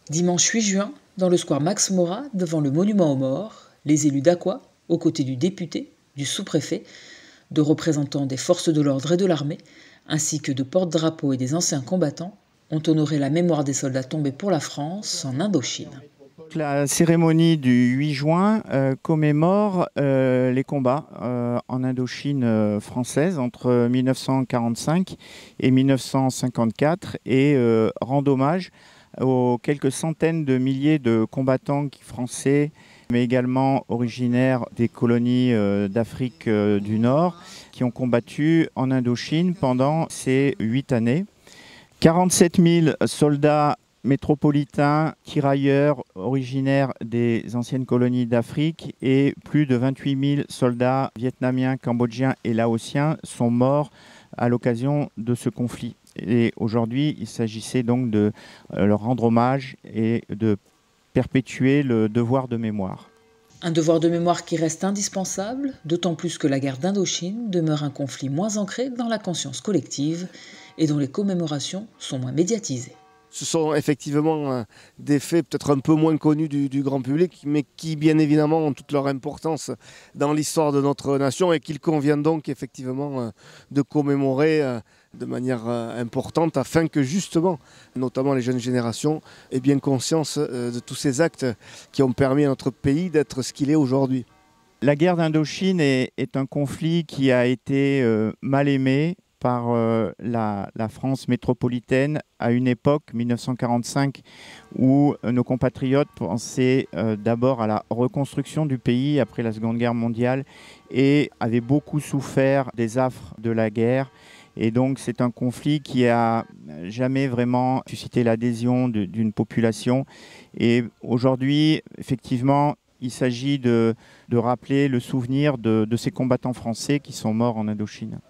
Dimanche 8 juin, dans le square Max Morat, devant le monument aux morts, les élus d'Aqua, aux côtés du député, du sous-préfet, de représentants des forces de l'ordre et de l'armée, ainsi que de porte-drapeaux et des anciens combattants, ont honoré la mémoire des soldats tombés pour la France en Indochine. La cérémonie du 8 juin commémore les combats en Indochine française entre 1945 et 1954 et rend hommage aux quelques centaines de milliers de combattants français, mais également originaires des colonies d'Afrique du Nord, qui ont combattu en Indochine pendant ces 8 années. 47 000 soldats métropolitains, tirailleurs originaires des anciennes colonies d'Afrique et plus de 28 000 soldats vietnamiens, cambodgiens et laotiens sont morts à l'occasion de ce conflit. Et aujourd'hui, il s'agissait donc de leur rendre hommage et de perpétuer le devoir de mémoire. Un devoir de mémoire qui reste indispensable, d'autant plus que la guerre d'Indochine demeure un conflit moins ancré dans la conscience collective et dont les commémorations sont moins médiatisées. Ce sont effectivement des faits peut-être un peu moins connus du grand public, mais qui bien évidemment ont toute leur importance dans l'histoire de notre nation et qu'il convient donc effectivement de commémorer de manière importante afin que justement, notamment les jeunes générations, aient bien conscience de tous ces actes qui ont permis à notre pays d'être ce qu'il est aujourd'hui. La guerre d'Indochine est un conflit qui a été mal aimé par la France métropolitaine à une époque, 1945, où nos compatriotes pensaient d'abord à la reconstruction du pays après la Seconde Guerre mondiale et avaient beaucoup souffert des affres de la guerre. Et donc c'est un conflit qui a jamais vraiment suscité l'adhésion d'une population. Et aujourd'hui, effectivement, il s'agit de rappeler le souvenir de ces combattants français qui sont morts en Indochine.